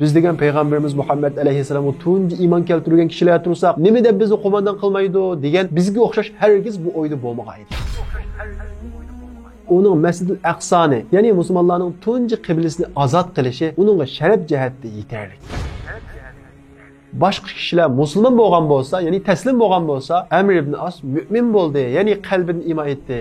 Biz degan payg'ambarimiz Muhammad alayhissalomga tunji iymon keltirgan kishilar tursak, nima deb bizni qo'mondan qilmaydi degan bizga o'xshash hargiz bu o'yda bo'lmagan edi. Uning Masjidul Aqsoni, ya'ni musulmonlarning tunji qiblasini ozod qilishi uningga sharaf jihatda yetarli. Boshqa kishilar musulmon bo'lgan bo'lsa, ya'ni taslim bo'lgan bo'lsa, Amr ibn As mu'min bo'ldi, ya'ni qalbidan iymon etdi.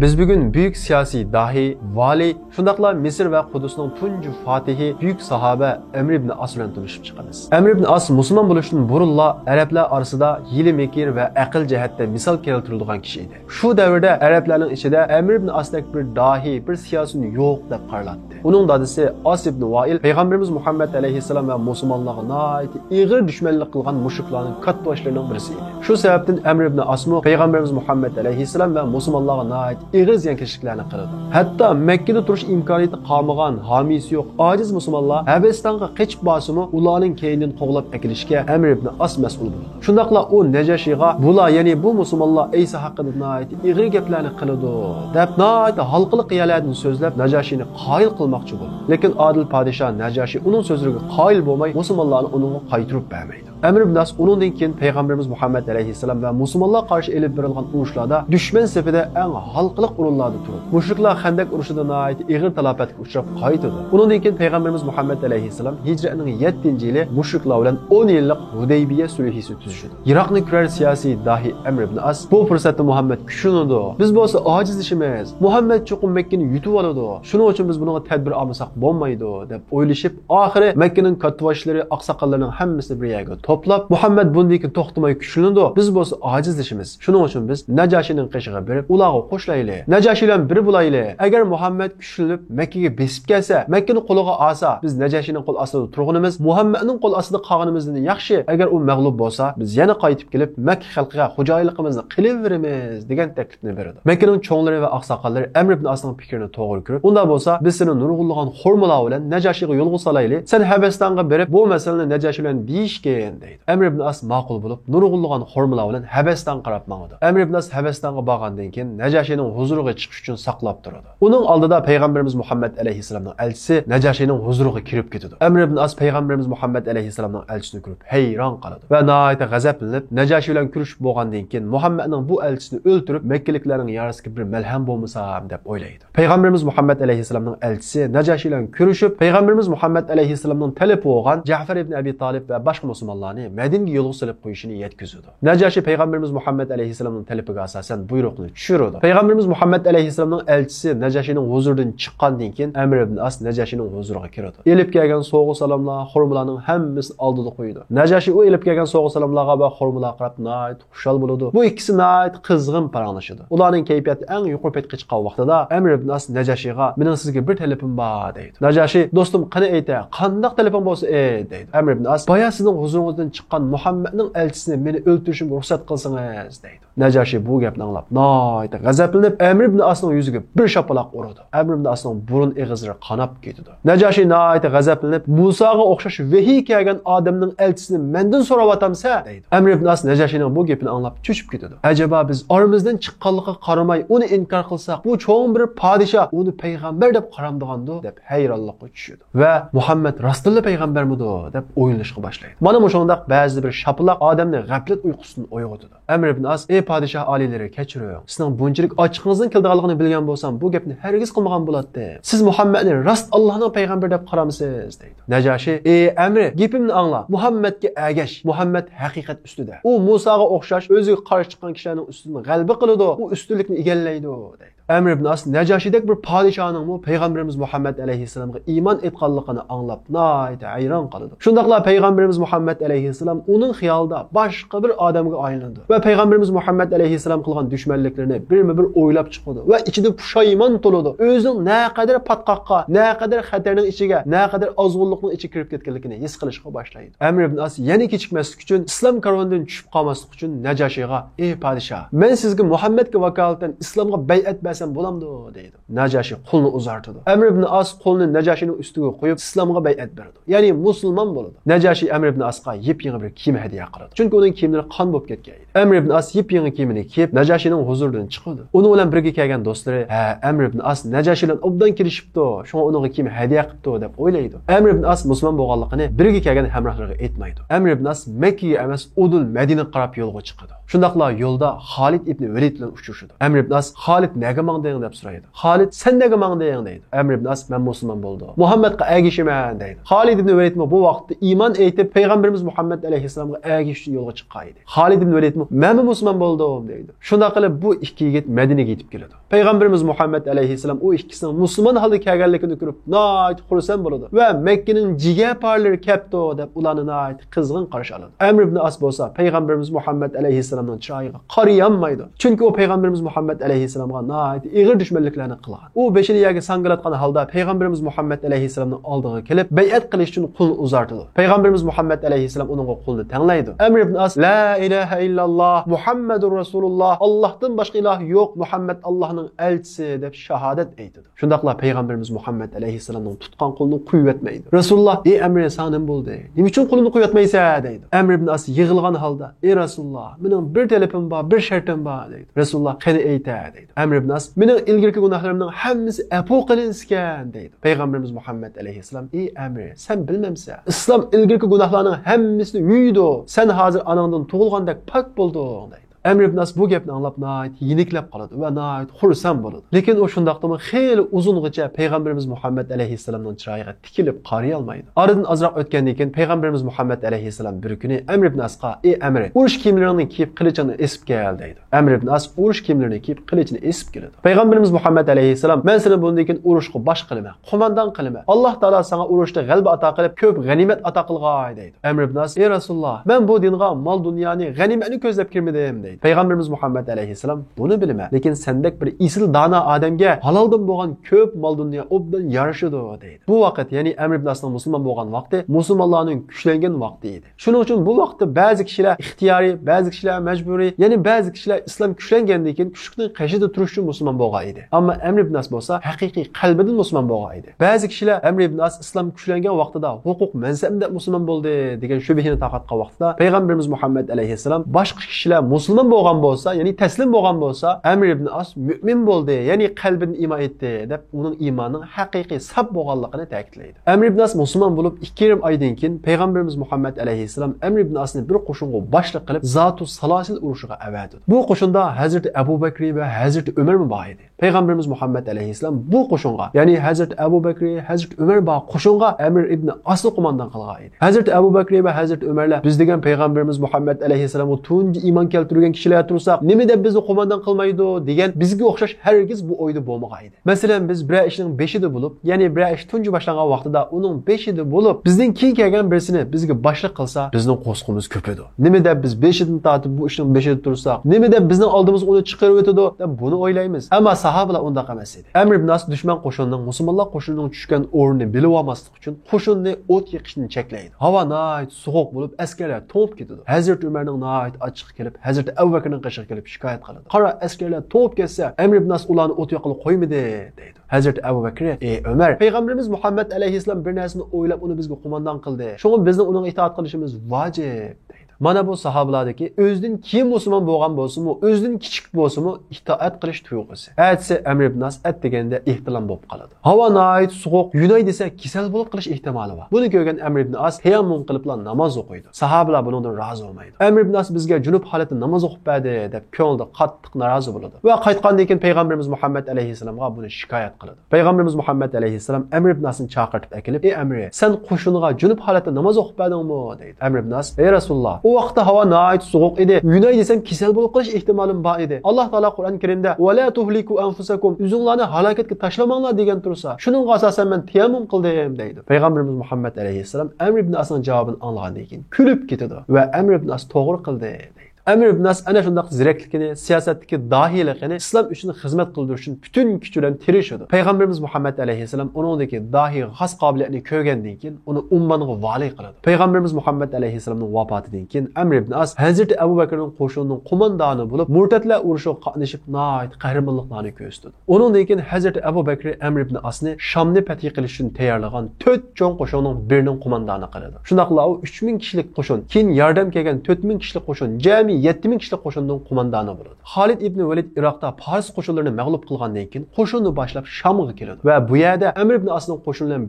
Biz bugün büyük siyasi dahi, vali, şundaqla Misr ve Kudus'un tuncu fatihi, büyük sahabe Amr ibn As bilan tanışıp çıkamız. Amr ibn As Müslüman buluşunun burulla Araplar arasında hili mekir ve akıl cihette misal keltirildiğin kişiydi. Şu devirde Arapların içinde Amr ibn As'dek bir dahi, bir siyasini yok deb qaralattı. Onun dadısı As ibn Vail, Peygamberimiz Muhammed aleyhisselam ve Müslümanlarına ait ağır düşmanlık kılgan müşriklerin kat başlarının birisiydi. Şu sebepten Amr ibn As'mı Peygamberimiz Muhammed aleyhisselam ve Müslümanlarına ait ağır ziyankeşliklerini kıldı. Hatta Mekke'de turuş imkaniyeti kalmagan, hamisi yok, aciz Müslümanlar Habestan'a kaçıp basımı ulanın keyinin qoğulap ekilişke Amr ibn As mesul buldu. Şundakla o Necaşi'ga bula yani bu Müslümanlar İsa hakkında ait ağır geplerini kıldı. Dep ait halkılı qiyalarını sözlep Necaşi'ni qayil kılmakçı buldu. Lekin adil padişah Necaşi onun sözlerine qayil bulmay Müslümanlarını onunla qaytırıp vermeydi. Amr ibn As onundan keyin Peygamberimiz Muhammed aleyhisselam ve Müslümanlar karşı elip verilgan uruşlarda düşman sepede en halkılık urunlarda durdu. Müşrikler Hendek uruşudan ait ağır talafetke uçrap qaytırdı. Onundan keyin Peygamberimiz Muhammed aleyhisselam hicretinin 7. yılı müşrikler bilen 10 yıllık Hudeybiye sulhisi tüzüşdü. Irak'ın kürer siyasi dahi Amr ibn As bu fırsatda Muhammed küşünüdü. Biz bolsa aciz işimiz. Muhammed çoğun Mekke'ni yutup aladı. Şunun için biz bununla tedbir almasak bolmaydı dep oylashib ahiri Mekke'nin katvaşları, aksakallarının hemmisini bir yerge toplap Muhammed bundaki toxtamay küşünüdü. Biz bolsa aciz işimiz. Şunun için biz Necaşi'nin qışıga berip ulağı qoşlaylı. Necaşi ile biri bulaylı. Eğer Muhammed küşünüp Mekke'ye besip gelse, Mekke'nin qoluğa asa, biz Necaşi'nin qol asıda turğunumuz, Muhammed'nin qol asıda qağınımızdan yaxşı. Eğer o məğlub bolsa, biz yana qaytib kelip Mekke xalqiga xo'jaylığımızı qilib verimiz degan teklifni berdi. Mekke'nin çoğunları ve aksakalları Amr ibn As'ның fikrini toğru görüp, unda bolsa biz seni nurgulluğun hormula bilen Necaşi'ye yolgu salaylı. Sen Habestan'a berip bu meseleni Necaşi bilen deyişken deydi. Amr ibn As maqul bulup nurgulluğun hormula bilen Habestan qarap mağdı. Amr ibn As Habestan'a bağandan keyin Necaşi'nin huzuruga chiqish uchun saqlab turadi. Onun aldida Peygamberimiz Muhammed aleyhisselamның elçisi Necaşi'nin huzuruga kirib ketadi. Amr ibn As Peygamberimiz Muhammed aleyhisselamның elçisini görüp hayron qoladi ve nahayat g'azablanib Necaşi bilan kurashib bo'lgandan keyin Muhammedning bu elçisini o'ltirib Mekkeliklarning yarasiga bir malham bo'lmasam deb o'ylaydi. Peygamberimiz Muhammed aleyhisselamның elçisi Necaşi bilan kurashib Peygamberimiz Muhammed aleyhisselamның talebi bo'lgan Ja'far ibn Abi Talib ve boshqa musulmonlarni Madinaga yo'l silib qo'yishini yetkazadi. Necaşi Peygamberimiz Muhammed aleyhisselamның talebiga asosan buyruqni tushiradi. Peygamberimiz Muhammed aleyhisselamның elçisi Necaşi'nin huzuridan chiqqandan keyin Amr ibn As Necaşi'nin huzuriga kiradi. Elib kelgan so'g'u salomlar, xurmolarning hammasini oldiga qo'ydi. Necaşi o elib kelgan so'g'u salomlarga va xurmolarga qarab nayt xushal bo'ladi. Bu ikkisi nayt qizg'in paranglashadi. Ularning kayfiyati eng yuqori paytga chiqqan vaqtida Amr ibn As Necaşi'ga "Mening sizga bir talabim bor" deydi. Necaşi "Do'stim, qani ayta, qanday talabim bo'lsa deydi. Amr ibn As "Boya sizning huzuringizdan chiqqan Muhammedning elchisini meni o'ltirishimga ruxsat qilsangiz" deydi. Necaşi bu gapni anglab nayt g'azablanib Amr ibn As'ning yuziga bir şapalaq uradi. Amr ibn As'ning burun eg'izlari qanab ketdi. Necaşi nayt g'azablanib Musaga o'xshash vahiy kelgan odamning elchisini mendan so'ravatamsa deydi. Amr ibn As Necaşi'ning bu gapini anglab cho'chib ketdi. Acaba biz oramizdan chiqqanligiga qaramay uni inkor qilsak, bu cho'ng bir podshoh uni payg'ambar deb qaramdigandi deb hayronlikqa tushadi. Va Muhammad Rasululloh payg'ambarmidi deb o'ylashga boshlaydi. Mana bu shundaq ba'zi bir shapalaq odamni g'aflat uyqusidan uyg'otadi. Amr ibn As "Ey podshoh oliylari, kechiring. Sizning bunchalik ochiqingizdan keldiganligini bilgan bo'lsam, bu gapni hargiz qilmagan bo'ladi. Siz Muhammadni Rasul Allohning payg'ambari deb qaramisiz" deydi. Necaşi "Ey Amr, gapimni angla. Muhammadga agash. Muhammad haqiqat ustida. U Musaga o'xshash o'ziga qarshi chiqqan kishilarning ustidan g'alaba qiladi, u ustunlikni egallaydi" deydi. Amr ibn As Necaşi'dek bir podshohning bu Peygamberimiz Muhammed aleyhisselamga iymon etganligini anglab nayt hayron qoladi. Shundaqla Peygamberimiz Muhammed aleyhisselam uning xiyolida boshqa bir odamga aylandi va Peygamberimiz Muhammed aleyhisselam qilgan dushmanliklarini birma-bir o'ylab chiqdi va ichida pushaymon to'ladi. O'zining naqadar patqoqqa, naqadar xatarning ichiga, naqadar ozg'unlikning ichiga kirib ketganligini his qilishga boshlaydi. Amr ibn As yana kechikmaslik uchun, islom karvonidan tushib qolmaslik uchun Necaşi'ga "Ey podshoh, men sizga Muhammadga vakolatan islomga bay'at bersem bo'lamdi deydi. Najashi qo'lni uzartdi. Amr ibn As qo'lni Najashining ustiga qo'yib islomga bay'at berdi. Ya'ni musulmon bo'ldi. Najashi Amr ibn Asga yep-yangi bir kiyim hadiya qildi. Chunki uning kiyimlari qon bo'lib ketgan edi. Amr ibn As yep-yangi kiyimini kiyib Najashining huzuridan chiqdi. Uni bilan birga kelgan do'stlari, "Ha, Amr ibn As Najashi bilan obdan kelishibdi, shunga unga kiyim hadiya qilibdi" deb o'ylaydi. Amr ibn As musulmon bo'lganligini birga kelgan hamrohlariga aytmaydi. Amr ibn As Makkaga emas, Udul Madinaga qarab yo'lga chiqdi. Shundaqla yo'lda Xolid ibn Velid bilan uchrashdi. Amr ibn As Xolid nega mangding deb so'raydi. Xolid sen nega mangding deydi. Amr ibn As men musulmon bo'ldim. Muhammadga ergashaman deydi. Xolid ibn Velid bu vaqtda iymon aytib payg'ambarimiz Muhammad alayhisalomga ergashish uchun yo'lga chiqqan edi. Xolid ibn Velid men musulmon bo'ldim deydi. Shunda qilib bu ikki yigit Madinaga yetib keladi. Payg'ambarimiz Muhammad alayhisalom u ikkisining musulmon holda kelganligini ko'rib nayt xursand bo'ladi va Makkaning jigarparlari kelibdi deb ularni nayt qizg'in qarshi oladi. Amr ibn As bo'lsa payg'ambarimiz Muhammad alayhisalomning chiroyiga qarayamaydi. Chunki u payg'ambarimiz Muhammad alayhisalomga nayt ig'ir dushmanliklarni qilgan. U beshini yerga sangalatgan holda payg'ambarimiz Muhammad alayhisalomning oldiga kelib bay'at qilish uchun qo'lni uzartdi. Payg'ambarimiz Muhammad alayhisalom uning qo'lini tanglaydi. Amr ibn As la ilaha illalloh Muhammadur Rasululloh Allohdan boshqa iloh yo'q, Muhammad Allohning elchisi deb shahodat aytdi. Shundaqla payg'ambarimiz Muhammad alayhisalomning tutgan qo'lini qo'yatmaydi. Rasululloh ey Amr sanim bo'ldi. Nima uchun qo'lini qo'yatmaysa deydi. Amr ibn As yig'ilgan holda ey Rasululloh mening bir talabim bor, bir shartim bor deydi. Rasululloh qani ayta deydi. Amr ibn As mening ilgirki gunohlarimning hammasi afu qilingan deydi. Payg'ambarimiz Muhammad alayhisalom ey Amr sen bilmamsan. Islom ilgirki gunohlarning hammasini yuydi. Sen hozir anangdan tug'ilgandek pok bo'lding deydi. Amr ibn As bu gapni anglab nayt yeniklab qoladi va nayt xursand bo'ladi. Lekin u shundaqdimi xeyli uzungacha payg'ambarimiz Muhammad alayhisalomning chiroyiga tikilib qariy olmaydi. Oradan ozroq o'tgandan keyin payg'ambarimiz Muhammad alayhisalom bir kuni Amr ibn Asga ey Amr urush kiyimlarini kiyib qilichini esib kel deydi. Amr ibn As urush kiyimlarini kiyib qilichini esib keladi. Payg'ambarimiz Muhammad alayhisalom men seni bundan keyin urushga bosh qilaman, qo'mondan qilaman. Alloh taolo sana urushda g'alaba ato qilib ko'p g'animat ato qilg'ay deydi. Amr ibn As ey Rasululloh men bu dinga mol dunyoni g'animatni ko'zlab kirmadim deydi. Payg'ambarimiz Muhammad alayhisalom buni bilma. Lekin sendek bir isil dana odamga haloldan bo'lgan ko'p mol dunyo obdan yarashidi deydi. Bu vaqt, ya'ni Amr ibn Asning musulmon bo'lgan vaqti musulmonlarning kuchlangan vaqti edi. Shuning uchun bu vaqtda ba'zi kishilar ixtiyoriy, ba'zi kishilar majburiy, ya'ni ba'zi kishilar islom kuchlangandan keyin kuchlikning qashida turish uchun musulmon bo'lgan edi. Ammo Amr ibn As bo'lsa haqiqiy qalbidan musulmon bo'lgan edi. Ba'zi kishilar Amr ibn As islom kuchlangan vaqtida huquq mansabda musulmon bo'ldi degan shubhani taqatgan vaqtda payg'ambarimiz Muhammad alayhisalom boshqa kishilar musulmon bo'lgan bo'lsa, ya'ni taslim bo'lgan bo'lsa, Amr ibn As mu'min bo'ldi, ya'ni qalbini iymon etdi deb uning iymonining haqiqiy sab bo'lganligini ta'kidlaydi. Amr ibn As musulmon bo'lib 2,5 oydan keyin payg'ambarimiz Muhammad alayhisalom Amr ibn Asni bir qo'shinga boshliq qilib Zatu Salasil urushiga avatdi. Bu qo'shinda Hazrat Abu Bakr va Hazrat Umar bor edi. Payg'ambarimiz Muhammad alayhisalom bu qo'shinga, ya'ni Hazrat Abu Bakr, Hazrat Umar bor qo'shinga Amr ibn Asni qo'mondan qilgan edi. Hazrat Abu Bakr va Hazrat Umarlar biz degan payg'ambarimiz Muhammad alayhisalomga tunji iymon keltirgan kishilar tursak, nima deb bizni qo'mondan qilmaydi degan bizga o'xshash hargiz bu o'yda bo'lmagan edi. Masalan, biz bir ishning 5ida bo'lib, ya'ni bir ish tunji boshlangan vaqtida uning 5ida bo'lib, bizning keyin kelgan birisini bizga boshliq qilsa, bizning qo'sqimiz ko'padi. Nima deb biz 5idan tortib bu ishning 5ida tursak, nima deb bizning oldimizga uni chiqarib o'tadi deb buni o'ylaymiz. Ammo sahobalar undaq emas edi. Amr ibn As dushman qo'shinining musulmonlar qo'shinining tushgan o'rnini bilib olmaslik uchun qo'shinni o't yiqishni cheklaydi. Havo nayt sovuq bo'lib, askarlar to'p ketadi. Hazrat Umarning nayt ochiq kelib, Hazrat Abu Bakrning qashiq kelib shikoyat qiladi. Qara askarlar to'p ketsa, Amr ibn As ularni o't yoqilib qo'ymadi deydi. Hazrat Abu Bakr ey Umar, payg'ambarimiz Muhammad alayhisalom bir narsani o'ylab uni bizga qo'mondan qildi. Shunga bizni uning itoat qilishimiz vojib deydi. Mana bu sahobalardagi o'zidan kim musulmon bo'lgan bo'lsa-mu, o'zidan kichik bo'lsa-mu itoat qilish tuyg'usi. Aytsa Amr ibn As at deganda ehtilom bo'lib qoladi. Havo nayt sovuq, yunay desa kasal bo'lib qilish ehtimoli bor. Buni ko'rgan Amr ibn As tayammum qiliblar namoz o'qiydi. Sahobalar bundan rozi bo'lmaydi. Amr ibn As bizga junub holatda namoz o'qib berdi deb ko'ngilda qattiq norozi bo'ladi. Va qaytgandan keyin payg'ambarimiz Muhammad alayhisalomga buni shikoyat qiladi. Payg'ambarimiz Muhammad alayhisalom Amr ibn Asni chaqirib kelib, "Ey Amr, sen qo'shiniga junub holatda namoz o'qib berdingmi?" deydi. Amr ibn As, "Ey Rasululloh, u vaqtda havo nayt sovuq edi. Yunay desam kasal bo'lib qolish ehtimolim bor edi. Alloh taolo Qur'on Karimda "Va la tuhliku anfusakum" o'zinglarni halokatga tashlamanglar degan tursa, shuning asosan men tayammum qildim deydi. Payg'ambarimiz Muhammad alayhisalom Amr ibn Asning javobini anglagandan keyin kulib ketadi va Amr ibn As to'g'ri qildi deydi. Amr ibn As ana shundaq zirakligini, siyosatdagi dahiyligini islom uchun xizmat qildirish uchun butun kuch bilan tirishadi. Payg'ambarimiz Muhammad alayhisalom uningdagi dahiy xos qobiliyatini ko'rgandan keyin uni ummonga vali qiladi. Payg'ambarimiz Muhammad alayhisalomning vafotidan keyin Amr ibn As Hazrat Abu Bakrning qo'shinining qo'mondoni bo'lib, murtadlar urushiga qatnashib, nihoyat qahramonliklarni ko'rsatdi. Uningdan keyin Hazrat Abu Bakr Amr ibn Asni Shamni fath qilish uchun tayyorlagan 4 cho'ng qo'shinning birining qo'mondoni qiladi. Shundaqla u 3000 kishilik qo'shin, keyin yordam kelgan 4000 kishilik qo'shin, jami 7000 kishilik qo'shinning qo'mondoni bo'ladi. Xolid ibn Valid Iroqda Fars qo'shinlarini mag'lub qilgandan keyin qo'shinni boshlab Shamga keladi va bu yerda Amr ibn Asning qo'shini bilan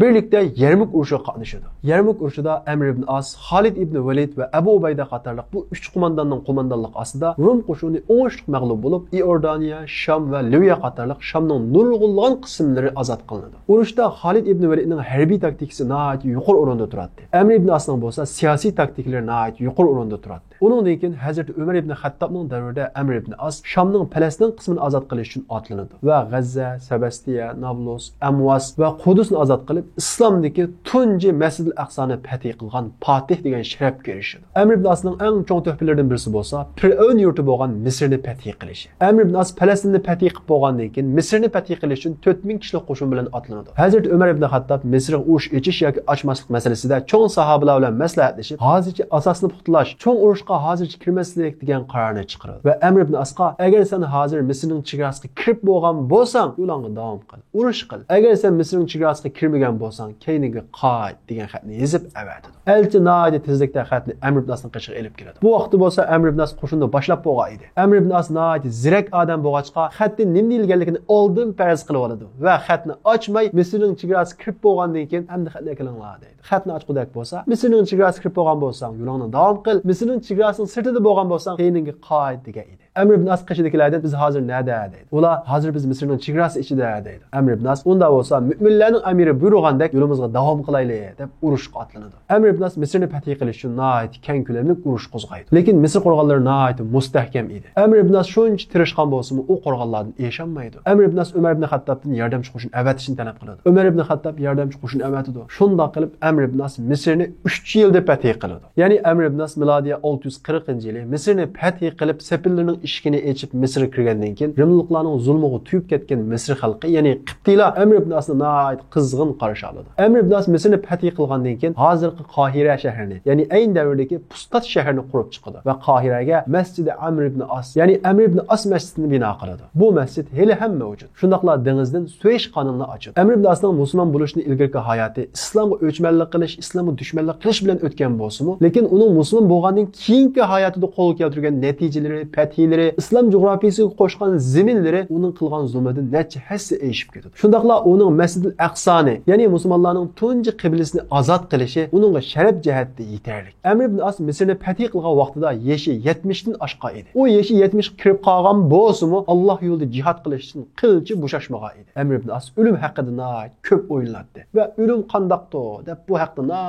birlikda Yarmuk urushiga qatnashadi. Yarmuk urushida Amr ibn As, Xolid ibn Valid va Abu Ubayda qatorliq bu 3 qo'mondonning qo'mondonligi ostida Rum qo'shini o'ngishli mag'lub bo'lib, Iordaniya, Sham va Liviya qatorliq Shamning nurg'unlagan qismlari ozod qilinadi. Urushda Xolid ibn Validning harbiy taktikasi nihoyat yuqori o'rinda turadi. Amr ibn Asning bo'lsa siyosiy taktiklari nihoyat yuqori o'rinda turadi. Uningdan keyin Hazrat Umar ibn Xattobning davrida Amr ibn As Shamning Falastin qismini ozod qilish uchun otlanadi va G'azza, Sebastiya, Nablus, Amwas va Qudusni ozod qilib, islomdagi tunji Masjidul Aqsoni fath qilgan Fatih degan sharafga erishadi. Amr ibn Asning eng chong tuhfalaridan birisi bo'lsa, Fir'avn yurti bo'lgan Misrni fath qilishi. Amr ibn As Falastinni fath qilib bo'lgandan keyin Misrni fath qilish uchun 4000 kishilik qo'shin bilan otlanadi. Hazrat Umar ibn Xattob Misrga urush echish yoki ochmaslik masalasida cho'ng sahobalar bilan maslahatlashib, hozircha asosni puxtalash, cho'ng urushga hozircha kirmaslik degan qarorni chiqaradi. Va Amr ibn Asqa, agar sen hozir Misrning chegarasiga kirib bo'lgan bo'lsang, yo'lingga davom qil, urush qil. Agar sen Misrning chegarasiga kirmagan bo'lsang, keyiniga qayt degan xatni yozib avatadi. Elchi noyat tezlikda xatni Amr ibn Asning qishiga elib keladi. Bu vaqtda bo'lsa Amr ibn As qo'shinni boshlab bo'lgan edi. Amr ibn As noyat zirak odam bo'lg'achqa, xatni nima deyilganligini oldin farz qilib oladi va xatni ochmay Misrning chegarasiga kirib bo'lgandan keyin hamda xatni qilinglar deydi. Xatni ochqudak bo'lsa, Misrning chegarasiga kirib bo'lgan bo'lsang, yo'lingni davom qil. Misrning chegarasining sirtida bo'lgan bo'lsang, keyiniga qayt degan edi. Amr ibn As qishidagilardan biz hozir nada deydi. Ular hozir biz Misrning chegarasi ichida deydi. Amr ibn As unda bo'lsa mu'minlarning amiri buyurgandek yo'limizga davom qilaylik deb urushga otlanadi. Amr ibn As Misrni fath qilish uchun nihoyat keng ko'lamli urush qo'zg'aydi. Lekin Misr qo'rg'onlari nihoyat mustahkam edi. Amr ibn As shuncha tirishgan bo'lsa-mu, u qo'rg'onlardan eshanmaydi. Amr ibn As Umar ibn Xattobdan yordamchi qo'shin avatishni talab qiladi. Umar ibn Xattob yordamchi qo'shin avatadi. Shunday qilib Amr ibn As Misrni 3 yilda fath qiladi. Ya'ni Amr ibn As milodiy 640-yili Misrni fath qilib sepillarining ishkini echib Misrga kirgandan keyin Rimliklarning zulmiga tuyib ketgan Misr xalqi, ya'ni Qibtilar Amr ibn Asni nihoyat qizg'in qarshi oladi. Amr ibn As Misrni fath qilgandan keyin hozirgi Qohira shahrini, ya'ni ayni davrdagi Pustat shahrini qurib chiqadi va Qohiraga Masjidi Amr ibn As, ya'ni Amr ibn As masjidini bino qiladi. Bu masjid hali ham mavjud. Shundaqla dengizdan Suvesh qonunini ochadi. Amr ibn Asning musulmon bo'lishini ilgirki hayoti islomga o'chmanlik qilish, islomga dushmanlik qilish bilan o'tgan bo'lsa-mu, lekin uning musulmon bo'lgandan keyingi hayotida qo'lga keltirgan natijalari, fathilari, islom jug'rafiyasiga qo'shgan ziminlari uning qilgan zulmidan necha hassa eshib ketadi. Shundaqla uning Masjidul Aqsoni, ya'ni musulmonlarning tunji qiblasini ozod qilishi uningga sharaf jihatda yetarli. Amr ibn As Misrni fath qilgan vaqtida yeshi 70 dan oshgan edi. U yeshi 70 kirib qolgan bo'lsa-mu, Alloh yo'lida jihad qilish uchun qilchi bo'shashmagan edi. Amr ibn As o'lim haqida ko'p o'yladi va o'lim qandoqdir deb bu haqida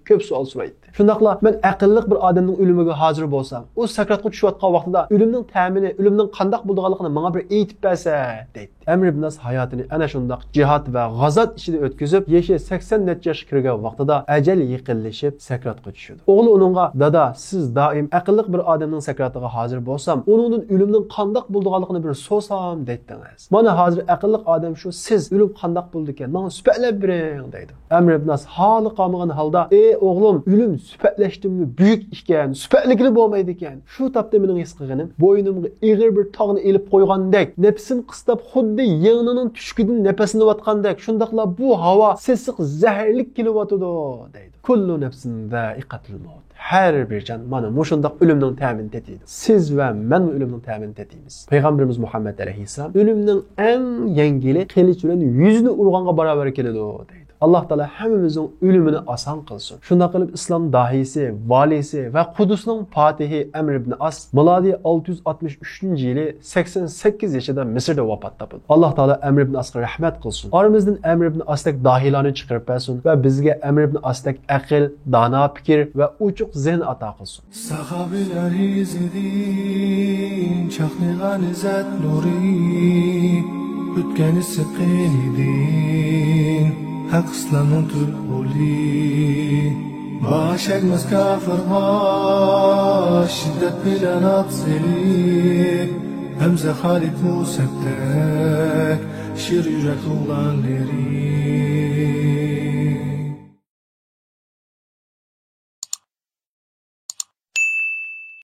ko'p savol so'raydi. Shundaqla men aqlliq bir odamning o'limiga hozir bo'lsam, u sakratga tushayotgan vaqtida o'limning ta'mini, o'limning qandoq bo'lganligini menga bir aytib bersa deydi. Amr ibn As hayotini ana shundoq jihad va g'azot ichida o'tkazib, yeshi 80 necha yoshga kirgan vaqtida ajal yaqinlashib sakratga tushadi. O'g'li uningga, "Dada, siz doim aqlliq bir odamning sakratiga hozir bo'lsam, uningdan o'limning qandoq bo'lganligini bir so'sam" deydi. "Mana hozir aqlliq odam shu, siz o'lim qandoq bo'ldi ekan, menga supatlab bering" deydi. Amr ibn As holi qolmagan holda, "Ey o'g'lim, o'lim supatlashtimmi büyük ekan, supatligini bo'lmaydi ekan. Shu topda mening his qilganim, bo'ynimga ig'ir bir tog'ni elib qo'ygandek, nafsim qistab xuddi yengnining tushkidan nafaslanayotgandek, shundaqla bu havo sessiq zaharlik kelyotidi" deydi. "Kullu nafsin za'iqatul maut." Her bir can mana mushundaq o'limning ta'minini tatiydi. Siz va men o'limning ta'minini tatiymiz. Payg'ambarimiz Muhammad alayhissalom o'limning eng yengili qilich bilan yuzini urganga barobar keladi deydi. Allah Teala hammamizning o'limini oson qilsin. Shunda qilib islom dahiysi, valisi va Qudusning fatihi Amr ibn As milodiy 663-yili 88 yoshida Misrda vafot topdi. Allah Teala Amr ibn Asga rahmat qilsin. Oramizdan Amr ibn Asdek dahiylarni chiqarib bersin va bizga Amr ibn Asdek aql, dono fikr va uchuq zehn ato qilsin. Sahobalar izidin chaqnagan izzat nuri o'tgani siqilidin haq islomning tulbuli Başegmez kafirha şiddet bilen atseli Hemze Halit Musebtek şir yürek ulan leri